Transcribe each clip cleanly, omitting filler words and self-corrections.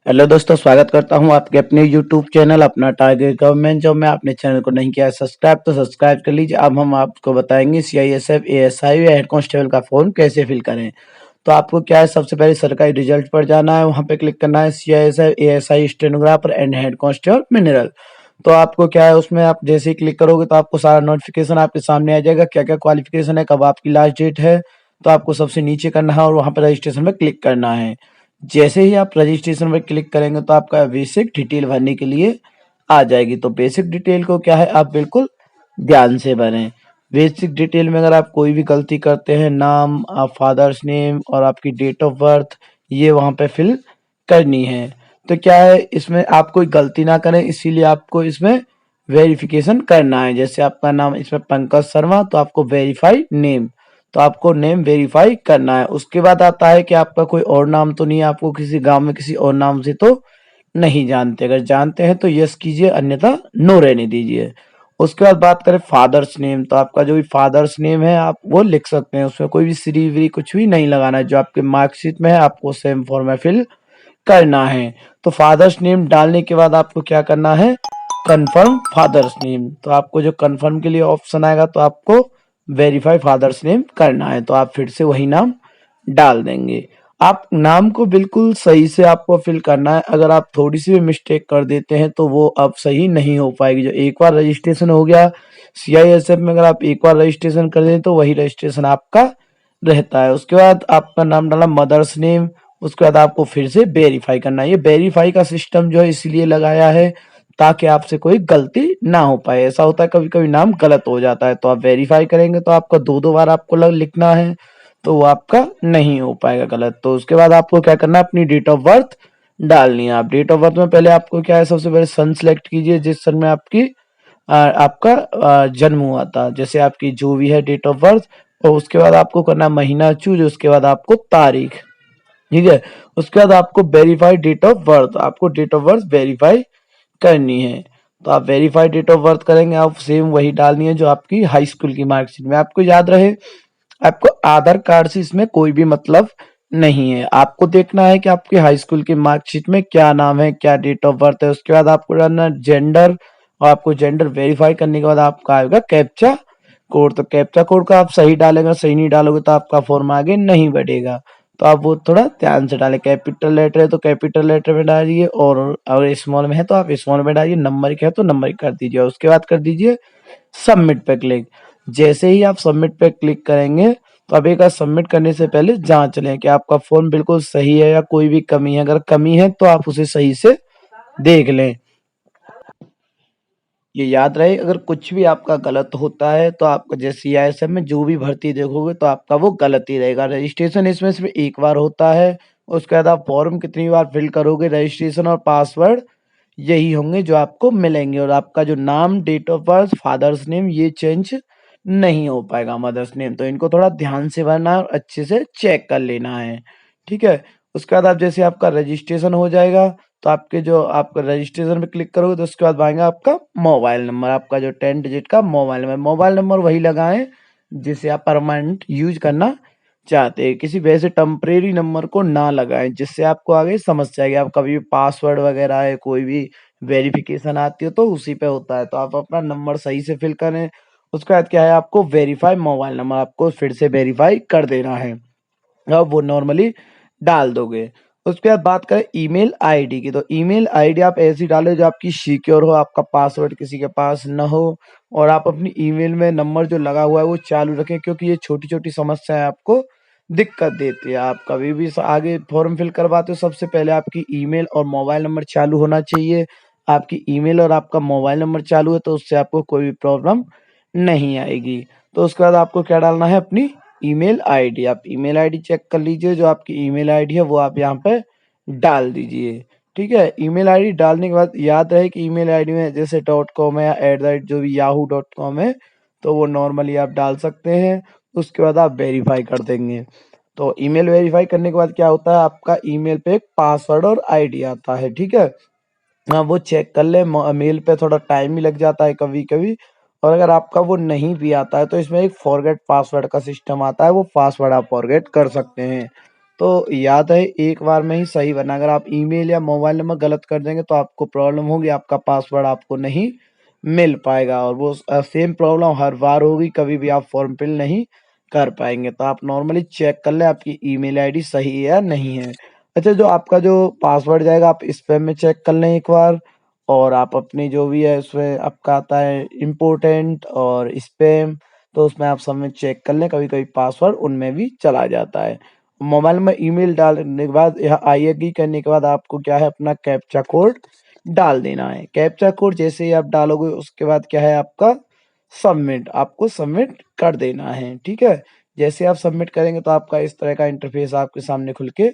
Hello दोस्तों, स्वागत करता हूं आपके अपने यूट्यूब चैनल अपना टारगेट गवर्नमेंट जॉब में। आपने चैनल को नहीं किया है सब्सक्राइब तो सब्सक्राइब कर लीजिए। अब हम आपको बताएंगे सीआईएसएफ एएसआई या हेड कांस्टेबल का फॉर्म कैसे फिल करें। तो आपको क्या है, सबसे पहले सरकारी रिजल्ट पर जाना है, वहां पे क्लिक करना है CISF ASI stenographer and head constable mineral. तो आपको क्या है, उसमें आप जैसे ही क्लिक करोगे तो आपको सारा नोटिफिकेशन आपके सामने आ जाएगा, क्या क्या क्वालिफिकेशन है, कब आपकी लास्ट डेट है। तो आपको सबसे नीचे करना है और वहां पर रजिस्ट्रेशन में क्लिक करना है। जैसे ही आप रजिस्ट्रेशन पर क्लिक करेंगे तो आपका बेसिक डिटेल भरने के लिए आ जाएगी। तो बेसिक डिटेल को क्या है, आप बिल्कुल ध्यान से भरें। बेसिक डिटेल में अगर आप कोई भी गलती करते हैं, नाम, आप फादर्स नेम और आपकी डेट ऑफ बर्थ, ये वहां पे फिल करनी है। तो क्या है, इसमें आप कोई गलती ना करें, इसीलिए आपको इसमें वेरिफिकेशन करना है। जैसे आपका नाम इसमें पंकज शर्मा, तो आपको वेरीफाई नेम, तो आपको नेम वेरीफाई करना है। उसके बाद आता है कि आपका कोई और नाम तो नहीं है, आपको किसी गांव में किसी और नाम से तो नहीं जानते। अगर जानते हैं तो यस कीजिए, अन्यथा नो रहने दीजिए। उसके बाद बात करें फादर्स नेम, तो आपका जो भी फादर्स नेम है आप वो लिख सकते हैं, उसमें कोई भी श्री वी कुछ भी नहीं लगाना है। जो आपके मार्कशीट में है आपको सेम फॉर्म में फिल करना है। तो फादर्स नेम डालने के बाद आपको क्या करना है, कंफर्म फादर्स नेम। तो आपको जो कंफर्म के लिए ऑप्शन आएगा तो आपको वेरीफाई फादर्स नेम करना है, तो आप फिर से वही नाम डाल देंगे। आप नाम को बिल्कुल सही से आपको फिल करना है। अगर आप थोड़ी सी भी मिस्टेक कर देते हैं तो वो अब सही नहीं हो पाएगी। जो एक बार रजिस्ट्रेशन हो गया सीआईएसएफ में, अगर आप एक बार रजिस्ट्रेशन कर दें तो वही रजिस्ट्रेशन आपका रहता है। उसके बाद आपका नाम डाला मदर्स नेम, उसके बाद आपको फिर से वेरीफाई करना है। ये वेरीफाई का सिस्टम जो है इसलिए लगाया है ताकि आपसे कोई गलती ना हो पाए। ऐसा होता है कभी कभी नाम गलत हो जाता है, तो आप वेरीफाई करेंगे तो आपका दो दो बार आपको लिखना है, तो वो आपका नहीं हो पाएगा गलत। तो उसके बाद आपको क्या करना है, अपनी डेट ऑफ बर्थ डालनी है। आप डेट ऑफ बर्थ में पहले आपको क्या है, सबसे पहले सन सेलेक्ट कीजिए जिस सन में आपका जन्म हुआ था। जैसे आपकी जो भी है डेट ऑफ बर्थ, और उसके बाद आपको करना है महीना चूज, उसके बाद आपको तारीख, ठीक है। उसके बाद आपको वेरीफाई डेट ऑफ बर्थ, आपको डेट ऑफ बर्थ वेरीफाई करनी है। तो आप वेरीफाई डेट ऑफ बर्थ करेंगे, आप सेम वही डालनी है जो आपकी हाई स्कूल की मार्कशीट में। आपको याद रहे, आपको आधार कार्ड से इसमें कोई भी मतलब नहीं है। आपको देखना है कि आपके हाई स्कूल की मार्कशीट में क्या नाम है, क्या डेट ऑफ बर्थ है। उसके बाद आपको डालना जेंडर, और आपको जेंडर वेरीफाई करने के बाद आपका आएगा कैप्चा कोड। तो कैप्चा कोड का आप सही डालेंगे, सही नहीं डालोगे तो आपका फॉर्म आगे नहीं बढ़ेगा। तो आप वो थोड़ा ध्यान से डालें। कैपिटल लेटर है तो कैपिटल लेटर में डालिए, और अगर स्मॉल में है तो आप स्मॉल में डालिए, नंबर है तो नंबर कर दीजिए। उसके बाद कर दीजिए सबमिट पे क्लिक। जैसे ही आप सबमिट पे क्लिक करेंगे तो अब एक सबमिट करने से पहले जांच लें कि आपका फॉर्म बिल्कुल सही है या कोई भी कमी है। अगर कमी है तो आप उसे सही से देख लें। ये याद रहे, अगर कुछ भी आपका गलत होता है तो आपका जैसे सीआईएसएफ में जो भी भर्ती देखोगे तो आपका वो गलत ही रहेगा। रजिस्ट्रेशन इसमें सिर्फ एक बार होता है। उसके बाद आप फॉर्म कितनी बार फिल करोगे, रजिस्ट्रेशन और पासवर्ड यही होंगे जो आपको मिलेंगे। और आपका जो नाम, date of birth, father's name, ये चेंज नहीं हो पाएगा, मदर्स नेम। तो इनको थोड़ा ध्यान से भरना है और अच्छे से चेक कर लेना है, ठीक है। उसके बाद आप जैसे आपका रजिस्ट्रेशन हो जाएगा तो आपके जो आप रजिस्ट्रेशन पे क्लिक करोगे तो उसके बाद आएगा आपका मोबाइल नंबर, आपका जो 10 डिजिट का मोबाइल नंबर। मोबाइल नंबर वही लगाएं जिसे आप परमानेंट यूज करना चाहते हैं। किसी वैसे टेम्परेरी नंबर को ना लगाएं जिससे आपको आगे समस्या आएगी। आप कभी भी पासवर्ड वगैरह है, कोई भी वेरिफिकेशन आती हो तो उसी पे होता है। तो आप अपना नंबर सही से फिल करें। उसके बाद क्या है, आपको वेरीफाई मोबाइल नंबर आपको फिर से वेरीफाई कर देना है, अब वो नॉर्मली डाल दोगे। उसके बाद बात करें ईमेल आईडी की, तो ईमेल आईडी आप ऐसी डालें जो आपकी सिक्योर हो, आपका पासवर्ड किसी के पास न हो, और आप अपनी ईमेल में नंबर जो लगा हुआ है वो चालू रखें, क्योंकि ये छोटी छोटी समस्याएं आपको दिक्कत देती है। आप कभी भी आगे फॉर्म फिल करवाते हो सबसे पहले आपकी ईमेल और मोबाइल नंबर चालू होना चाहिए। आपकी ईमेल और आपका मोबाइल नंबर चालू है तो उससे आपको कोई भी प्रॉब्लम नहीं आएगी। तो उसके बाद आपको क्या डालना है, अपनी ईमेल आईडी। आप ईमेल आईडी चेक कर लीजिए, जो आपकी ईमेल आईडी है वो आप यहाँ पे डाल दीजिए, ठीक है। ईमेल आईडी डालने के बाद याद रहे कि ईमेल आईडी में जैसे .com है या @ जो भी yahoo.com है तो वो नॉर्मली आप डाल सकते हैं। उसके बाद आप वेरीफाई कर देंगे। तो ईमेल वेरीफाई करने के बाद क्या होता है, आपका ईमेल पे एक पासवर्ड और आईडी आता है, ठीक है। हाँ, वो चेक कर ले। मेल पे थोड़ा टाइम भी लग जाता है कभी कभी, और अगर आपका वो नहीं भी आता है तो इसमें एक फॉरगेट पासवर्ड का सिस्टम आता है, वो पासवर्ड आप फॉरगेट कर सकते हैं। तो याद है एक बार में ही सही भरना। अगर आप ईमेल या मोबाइल नंबर गलत कर देंगे तो आपको प्रॉब्लम होगी, आपका पासवर्ड आपको नहीं मिल पाएगा और वो सेम प्रॉब्लम हर बार होगी, कभी भी आप फॉर्म फिल नहीं कर पाएँगे। तो आप नॉर्मली चेक कर लें आपकी ईमेल आईडी सही है या नहीं है। अच्छा, जो आपका जो पासवर्ड जाएगा आप स्पैम में चेक कर लें एक बार, और आप अपनी जो भी है उसमें आपका आता है इम्पोर्टेंट और स्पैम, तो उसमें आप सब में चेक कर लें, कभी-कभी पासवर्ड उनमें भी चला जाता है। मोबाइल में ईमेल डालने के बाद यहाँ आई एग्री करने के बाद आपको क्या है अपना कैप्चा कोड डाल देना है। कैप्चा कोड जैसे ही आप डालोगे उसके बाद क्या है आपका सबमिट, आपको सबमिट कर देना है, ठीक है? जैसे आप सबमिट करेंगे तो आपका इस तरह का इंटरफेस आपके सामने खुल के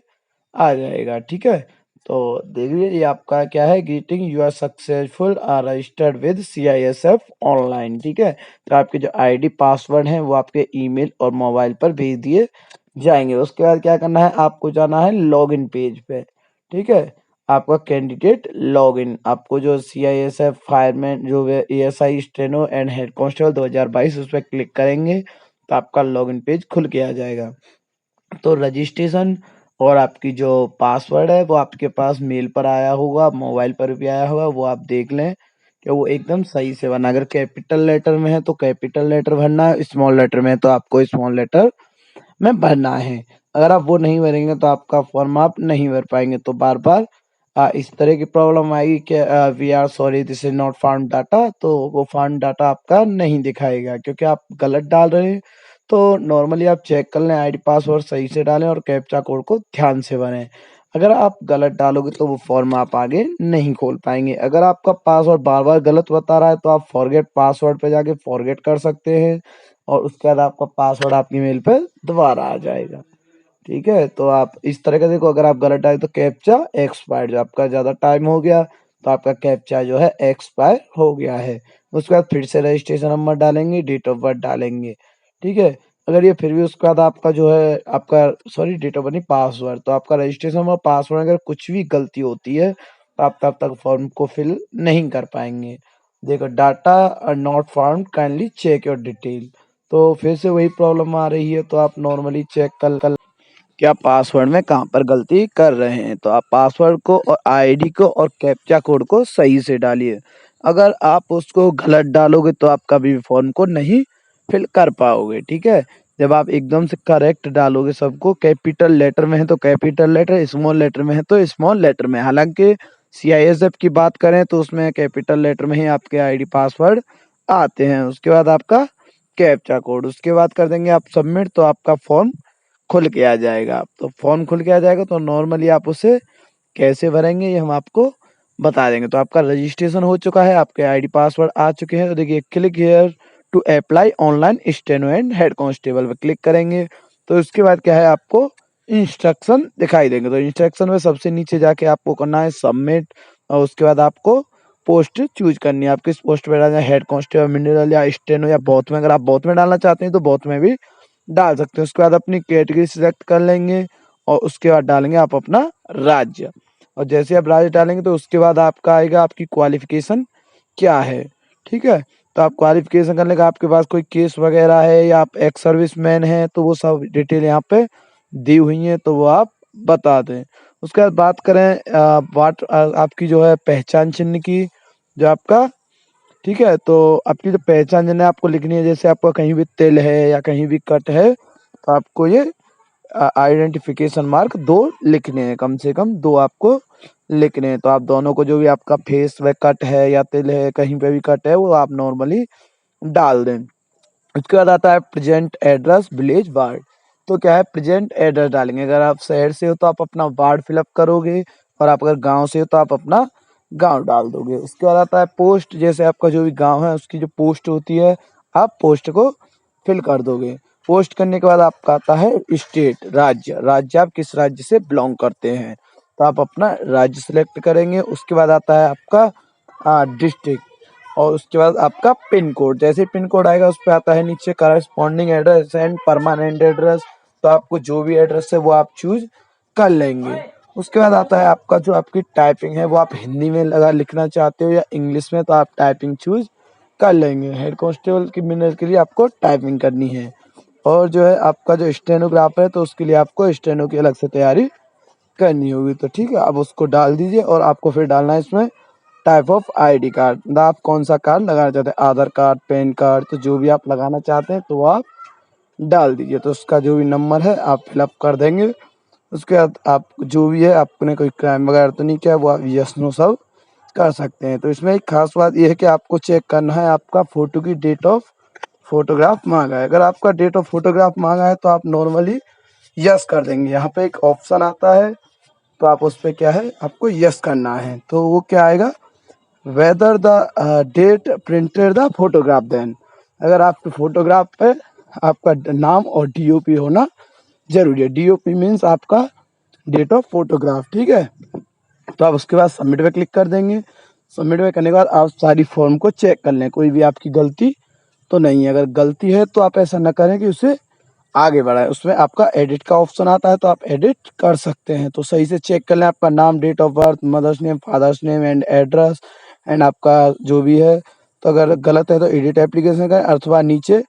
आ जाएगा, ठीक है? तो देखिए ये आपका क्या है, greeting you are successful registered with CISF online, ठीक है? तो आपके जो आईडी पासवर्ड हैं वो आपके ईमेल और मोबाइल पर भेज दिए जाएँगे। उसके बाद क्या करना है, आपको जाना है लॉगिन पेज पे, ठीक है? आपका कैंडिडेट लॉगिन, आपको जो सीआईएसएफ फायरमैन जो है ASI steno and head constable 2022 उस पे क्लिक करेंगे तो आपका लॉगिन पेज खुल के आ जाएगा। तो रजिस्ट्रेशन और आपकी जो पासवर्ड है वो आपके पास मेल पर आया होगा, मोबाइल पर भी आया होगा, वो आप देख लें कि वो एकदम सही से भरना। अगर कैपिटल लेटर में है तो कैपिटल लेटर भरना है, स्मॉल लेटर में है तो आपको स्मॉल लेटर में भरना है। अगर आप वो नहीं भरेंगे तो आपका फॉर्म आप नहीं भर पाएँगे। तो बार-बार इस तरह की प्रॉब्लम आएगी कि we are sorry this is not found data, तो वो फाउंड डाटा आपका नहीं दिखाएगा क्योंकि आप गलत डाल रहे हैं। तो नॉर्मली आप चेक कर लें, आईडी पासवर्ड सही से डालें और कैप्चा कोड को ध्यान से भरें। अगर आप गलत डालोगे तो वो फॉर्म आप आगे नहीं खोल पाएँगे। अगर आपका पासवर्ड बार-बार गलत बता रहा है तो आप फॉरगेट पासवर्ड पे जाके फॉरगेट कर सकते हैं और उसके बाद आपका पासवर्ड आपकी मेल पे दोबारा आ जाएगा। ठीक है? तो आप इस तरह का देखो, अगर आप गलत डाले तो कैप्चा एक्सपायर्ड, जो आपका ज़्यादा टाइम हो गया तो आपका कैप्चा जो है एक्सपायर हो गया है। उसके बाद फिर से रजिस्ट्रेशन नंबर डालेंगे, डेट ऑफ बर्थ डालेंगे, ठीक है? अगर ये फिर भी उसके बाद आपका जो है आपका सॉरी डेट ऑफ बर्थ नहीं, पासवर्ड, तो आपका रजिस्ट्रेशन नंबर पासवर्ड अगर कुछ भी गलती होती है तो आप तब तक फॉर्म को फिल नहीं कर पाएँगे। देखो data not found kindly check your detail, तो फिर से वही प्रॉब्लम आ रही है, तो आप नॉर्मली चेक कर कि आप पासवर्ड में कहाँ पर गलती कर रहे हैं। तो आप पासवर्ड को और आईडी को और कैप्चा कोड को सही से डालिए। अगर आप उसको गलत डालोगे तो आप कभी भी फॉर्म को नहीं फिल कर पाओगे, ठीक है? जब आप एकदम से करेक्ट डालोगे सबको, कैपिटल लेटर में है तो कैपिटल लेटर, स्मॉल लेटर में है तो स्मॉल लेटर में। हालाँकि सीआईएसएफ की बात करें तो उसमें कैपिटल लेटर में ही आपके आईडी पासवर्ड आते हैं। उसके बाद आपका कैप्चा कोड, उसके बाद कर देंगे आप सबमिट, तो आपका फॉर्म खुल के आ जाएगा। तो फॉर्म खुल के आ जाएगा तो नॉर्मली आप उसे कैसे भरेंगे ये हम आपको बता देंगे। तो आपका रजिस्ट्रेशन हो चुका है, आपके आईडी पासवर्ड आ चुके हैं, तो देखिए click here to apply online steno and head constable पे क्लिक करेंगे। तो उसके बाद क्या है आपको इंस्ट्रक्शन दिखाई देंगे। तो इंस्ट्रक्शन में सबसे नीचे जाके आपको करना है सबमिट और उसके बाद आपको पोस्ट चूज़ करनी है। आप किस पोस्ट पे डालना है, हेड कांस्टेबल, मिनरल या स्टेनो या बोथ में। अगर आप बोथ में डालना चाहते हैं तो बोथ में भी डाल सकते हैं। उसके बाद अपनी कैटेगरी सिलेक्ट कर लेंगे और उसके बाद डालेंगे आप अपना राज्य, और जैसे आप राज्य डालेंगे तो उसके बाद आपका आएगा आपकी क्वालिफ़िकेशन क्या है, ठीक है? तो आप क्वालिफ़िकेशन करने का आपके पास कोई केस वगैरह है या आप एक्स सर्विसमैन हैं तो वो सब डिटेल यहाँ पे दी हुई हैं, तो वो आप बता दें। उसके बाद बात करें आपकी जो है पहचान चिन्ह की, जो आपका ठीक है, तो आपकी जो पहचान जो है आपको लिखनी है, जैसे आपका कहीं भी तिल है या कहीं भी कट है, तो आपको ये आइडेंटिफ़िकेशन मार्क 2 लिखने हैं, कम से कम 2 आपको लिखने हैं। तो आप दोनों को, जो भी आपका फेस में कट है या तिल है, कहीं पे भी कट है, वो आप नॉर्मली डाल दें। उसके बाद आता है प्रेजेंट एड्रेस विलेज वार्ड, तो क्या है प्रेजेंट एड्रेस डालेंगे। अगर आप शहर से हो तो आप अपना वार्ड फिलअप करोगे और आप अगर गांव से हो तो आप अपना गांव डाल दोगे। उसके बाद आता है पोस्ट, जैसे आपका जो भी गांव है उसकी जो पोस्ट होती है आप पोस्ट को फिल कर दोगे। पोस्ट करने के बाद आपका आता है स्टेट, राज्य, राज्य आप किस राज्य से बिलोंग करते हैं तो आप अपना राज्य सिलेक्ट करेंगे। उसके बाद आता है आपका डिस्ट्रिक्ट और उसके बाद आपका पिन कोड, जैसे पिन कोड आएगा उस पे आता है नीचे corresponding address and permanent address, तो आपको जो भी एड्रेस है वो आप चूज कर लेंगे। उसके बाद आता है आपका जो आपकी टाइपिंग है वो आप हिंदी में लगा लिखना चाहते हो या इंग्लिश में, तो आप टाइपिंग चूज कर लेंगे। हेड कांस्टेबल की मिनट के लिए आपको टाइपिंग करनी है। और जो है आपका जो स्टेनोग्राफर है तो उसके लिए आपको स्टेनो की अलग से तैयारी करनी होगी। तो ठीक है, आप उसको डाल दीजिए और आपको फिर डालना है इसमें टाइप ऑफ आईडी कार्ड, मतलब आप कौन सा कार्ड लगाना चाहते हैं, आधार कार्ड, पैन कार्ड, तो जो भी आप लगाना चाहते हैं तो वो आप डाल दीजिए। तो उसका जो भी नंबर है आप फिलअप कर देंगे। उसके बाद आप जो भी है, आपने कोई क्राइम वगैरह तो नहीं किया, वो आप यस नो सब कर सकते हैं। तो इसमें एक खास बात ये है कि आपको चेक करना है आपका फ़ोटो की डेट ऑफ फोटोग्राफ मांगा है। अगर आपका डेट ऑफ फोटोग्राफ मांगा है तो आप नॉर्मली यस कर देंगे। यहाँ पे एक ऑप्शन आता है तो आप उस पे क्या है, आपको यस करना है। तो वो क्या आएगा, whether the date printed the photograph then, अगर आपके फोटोग्राफ पे आपका नाम और डीओपी होना जरूरी है। डीओपी मीन्स आपका डेट ऑफ फोटोग्राफ, ठीक है। तो आप उसके बाद सबमिट पे क्लिक कर देंगे। सबमिट पे करने के बाद आप सारी फॉर्म को चेक कर लें, कोई भी आपकी गलती तो नहीं है। अगर गलती है तो आप ऐसा ना करें कि उसे आगे बढ़ाएं। उसमें आपका एडिट का ऑप्शन आता है तो आप एडिट कर सकते हैं। तो सही से चेक कर लें आपका नाम, date of birth, mother's name, father's name and address and आपका जो भी है। तो अगर गलत है तो एडिट एप्लीकेशन करें अथवा नीचे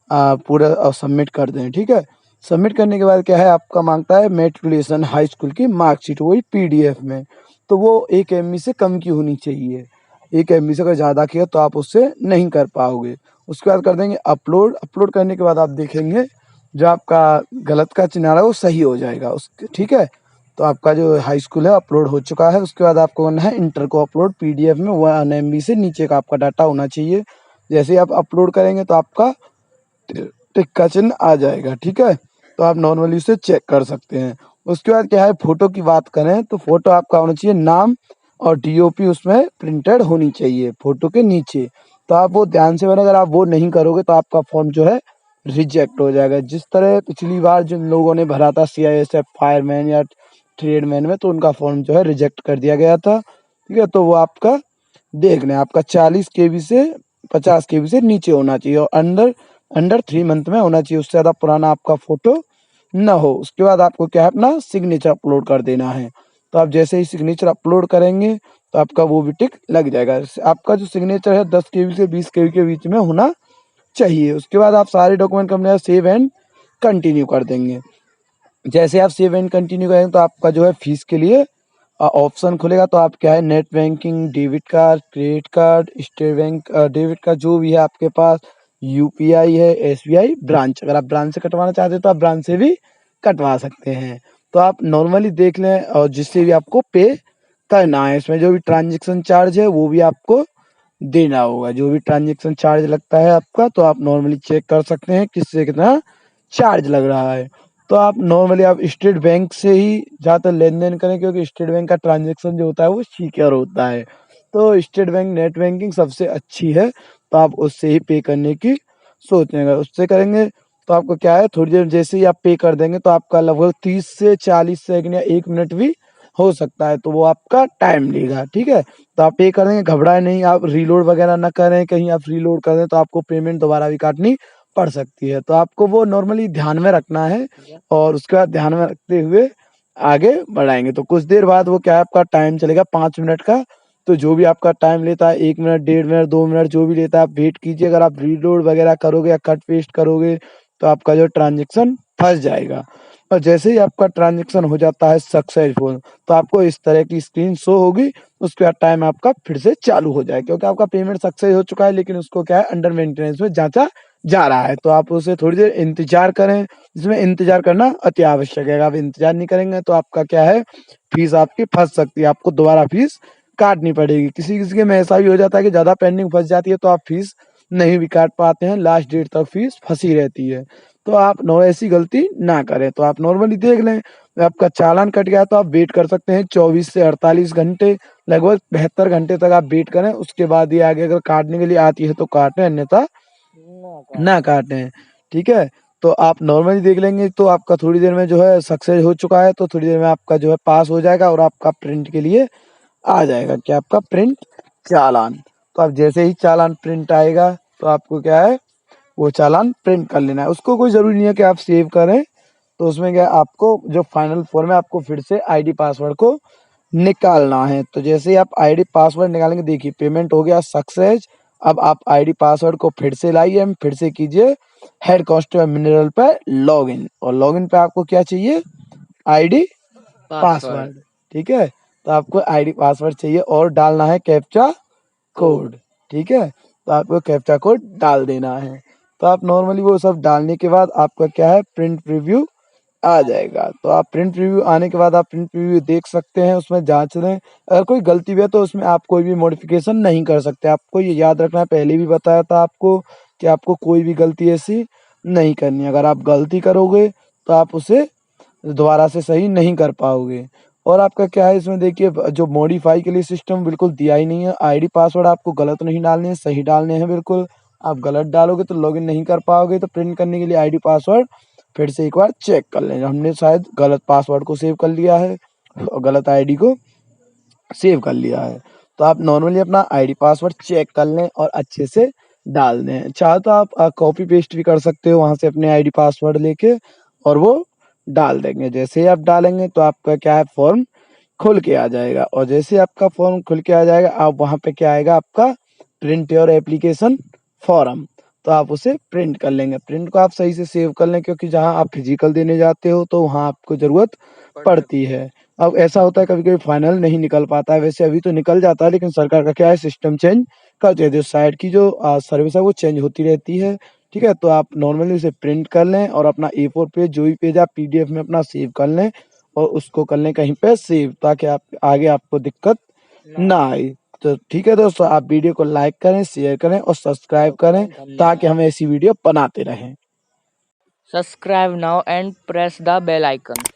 पूरा सबमिट कर दें, ठीक है। सबमिट करने के बाद क्या है, आपका मांगता है मेट्रिकुलेशन हाई स्कूल की मार्कशीट, वही पीडीएफ में। तो वो 1 MB से कम की होनी चाहिए। 1 MB से अगर ज़्यादा की है तो आप उससे नहीं कर पाओगे। उसके बाद कर देंगे अपलोड। अपलोड करने के बाद आप देखेंगे जो आपका गलत का चिन्ह आ रहा है वो सही हो जाएगा उसके, ठीक है। तो आपका जो हाई स्कूल है अपलोड हो चुका है। उसके बाद आपको करना है इंटर को अपलोड। पीडीएफ में 1 MB से नीचे का आपका डाटा होना चाहिए। जैसे ही आप अपलोड करेंगे तो आपका टिक का चिन्ह आ जाएगा, ठीक है। तो आप नॉर्मली उसे चेक कर सकते हैं। उसके बाद क्या है, फोटो की बात करें तो फोटो आपका होना चाहिए नाम और डीओपी उसमें प्रिंटेड होनी चाहिए फोटो के नीचे। तो आप वो ध्यान से बने, अगर आप वो नहीं करोगे तो आपका फॉर्म जो है रिजेक्ट हो जाएगा। जिस तरह पिछली बार जिन लोगों ने भरा था सीआईएसएफ फायरमैन या ट्रेडमैन में, तो उनका फॉर्म जो है रिजेक्ट कर दिया गया था, ठीक है। तो वो आपका देख लें, आपका 40 KB से 50 KB से नीचे होना चाहिए और अंडर अंडर 3 मंथ में होना चाहिए। उससे ज़्यादा पुराना आपका फोटो ना हो। उसके बाद आपको क्या है, अपना सिग्नेचर अपलोड कर देना है। तो आप जैसे ही सिग्नेचर अपलोड करेंगे तो आपका वो भी टिक लग जाएगा। आपका जो सिग्नेचर है 10 KB से 20 KB के बीच में होना चाहिए। उसके बाद आप सारे डॉक्यूमेंट को अपने सेव एंड कंटिन्यू कर देंगे। जैसे आप सेव एंड कंटिन्यू करेंगे तो आपका जो है फीस के लिए ऑप्शन खुलेगा। तो आप क्या है, net banking, debit card, credit card, state bank debit card जो भी है आपके पास, यूपीआई है, एसबीआई ब्रांच, अगर आप ब्रांच से कटवाना चाहते हैं तो आप ब्रांच से भी कटवा सकते हैं। तो आप नॉर्मली देख लें और जिससे भी आपको पे करना है, इसमें जो भी ट्रांजेक्शन चार्ज है वो भी आपको देना होगा। जो भी ट्रांजेक्शन चार्ज लगता है आपका, तो आप नॉर्मली चेक कर सकते हैं किससे कितना चार्ज लग रहा है। तो आप नॉर्मली आप स्टेट बैंक से ही ज़्यादातर लेन देन करें, क्योंकि स्टेट बैंक का ट्रांजेक्शन जो होता है वो सिक्योर होता है। तो स्टेट बैंक नेट बैंकिंग सबसे अच्छी है, तो आप उससे ही पे करने की सोचें। अगर उससे करेंगे तो आपको क्या है, थोड़ी देर जैसे ही आप पे कर देंगे तो आपका लगभग 30 से 40 सेकंड या 1 मिनट भी हो सकता है, तो वो आपका टाइम लेगा, ठीक है। तो आप पे कर देंगे, घबराएं नहीं, आप रीलोड वगैरह ना करें, कहीं आप रीलोड कर दें तो आपको पेमेंट दोबारा भी काटनी पड़ सकती है। तो आपको वो नॉर्मली ध्यान में रखना है और उसके बाद ध्यान में रखते हुए आगे बढ़ाएंगे। तो कुछ देर बाद वो क्या है, आपका टाइम चलेगा 5 मिनट का। तो जो भी आपका टाइम लेता है, 1 मिनट, 1.5 मिनट, 2 मिनट, जो भी लेता है, आप वेट कीजिए। अगर आप रीलोड वगैरह करोगे या कट पेस्ट करोगे तो आपका जो ट्रांजेक्शन फंस जाएगा। और जैसे ही आपका ट्रांजेक्शन हो जाता है सक्सेसफुल, तो आपको इस तरह की स्क्रीन शो होगी। उसके बाद टाइम आपका फिर से चालू हो जाएगा, क्योंकि आपका पेमेंट सक्सेस हो चुका है, लेकिन उसको क्या है, अंडर मेंटेनेंस में जांचा जा रहा है। तो आप उसे थोड़ी देर इंतजार करें। इसमें इंतजार करना अति आवश्यक है। अगर आप इंतजार नहीं करेंगे तो आपका क्या है, फीस आपकी फंस सकती है, आपको दोबारा फीस काटनी पड़ेगी। किसी किसी के में ऐसा भी हो जाता है कि ज़्यादा पेंडिंग फंस जाती है तो आप फीस नहीं भी काट पाते हैं, लास्ट डेट तक फीस फंसी रहती है। तो आप नो ऐसी गलती ना करें। तो आप नॉर्मली देख लें, आपका चालान कट गया तो आप वेट कर सकते हैं 24 से 48 घंटे, लगभग 72 घंटे तक आप वेट करें। उसके बाद ये आगे अगर काटने के लिए आती है तो काटें, अन्यथा ना काटें, ठीक है। तो आप नॉर्मली देख लेंगे तो आपका थोड़ी देर में जो है सक्सेस हो चुका है। तो थोड़ी देर में आपका जो है पास हो जाएगा और आपका प्रिंट के लिए आ जाएगा क्या, आपका प्रिंट चालान। तो आप जैसे ही चालान प्रिंट आएगा तो आपको क्या है, वो चालान प्रिंट कर लेना है। उसको कोई ज़रूरी नहीं है कि आप सेव करें। तो उसमें क्या है, आपको जो फाइनल फॉर्म है आपको फिर से आईडी पासवर्ड को निकालना है। तो जैसे ही आप आईडी पासवर्ड निकालेंगे, देखिए पेमेंट हो गया सक्सेस। अब आप आईडी पासवर्ड को फिर से लाइए, फिर से कीजिए हेड कांस्टेबल मिनरल पर लॉगिन, और लॉगिन पे आपको क्या चाहिए, आईडी पासवर्ड। ठीक है, तो आपको आईडी पासवर्ड चाहिए और डालना है कैप्चा कोड। ठीक है, तो आपको कैप्चा कोड डाल देना है। तो आप नॉर्मली वो सब डालने के बाद आपका क्या है, प्रिंट प्रीव्यू आ जाएगा। तो आप प्रिंट प्रीव्यू आने के बाद आप प्रिंट प्रीव्यू देख सकते हैं, उसमें जांच लें। अगर कोई गलती भी है तो उसमें आप कोई भी मॉडिफिकेशन नहीं कर सकते। आपको ये याद रखना है, पहले भी बताया था आपको कि आपको कोई भी गलती ऐसी नहीं करनी है। अगर आप गलती करोगे तो आप उसे दोबारा से सही नहीं कर पाओगे। और आपका क्या है, इसमें देखिए जो मॉडिफाई के लिए सिस्टम बिल्कुल दिया ही नहीं है। आईडी पासवर्ड आपको गलत नहीं डालने हैं, सही डालने हैं बिल्कुल। आप गलत डालोगे तो लॉगिन नहीं कर पाओगे। तो प्रिंट करने के लिए आईडी पासवर्ड फिर से एक बार चेक कर लें। हमने शायद गलत पासवर्ड को सेव कर लिया है और गलत आईडी को सेव कर लिया है। तो आप नॉर्मली अपना आईडी पासवर्ड चेक कर लें और अच्छे से डाल दें। चाहे तो आप कॉपी पेस्ट भी कर सकते हो वहाँ से अपने आईडी पासवर्ड लेके, और वो डाल देंगे। जैसे ही आप डालेंगे तो आपका क्या है, फॉर्म खुल के आ जाएगा, और जैसे आपका फॉर्म खुल के आ जाएगा आप वहाँ पे क्या आएगा, आपका प्रिंट योर एप्लीकेशन फॉर्म। तो आप उसे प्रिंट कर लेंगे। प्रिंट को आप सही से सेव कर लें, क्योंकि जहाँ आप फिजिकल देने जाते हो तो वहाँ आपको ज़रूरत पड़ती है। अब ऐसा होता है कभी-कभी फाइनल नहीं निकल पाता है, वैसे अभी तो निकल जाता है, लेकिन सरकार का क्या है, सिस्टम चेंज कर देती है। साइट की जो सर्विस है वो चेंज होती रहती है। ठीक है, तो आप नॉर्मली उसे प्रिंट कर लें और अपना A4 पेज, जो भी पेज आप पीडीएफ में अपना सेव कर लें, और उसको कर लें कहीं पे सेव, ताकि आप आगे आपको दिक्कत ना आए। तो ठीक है दोस्तों, आप वीडियो को लाइक करें, शेयर करें और सब्सक्राइब करें, ताकि हम ऐसी वीडियो बनाते रहें। Subscribe now and press the bell icon.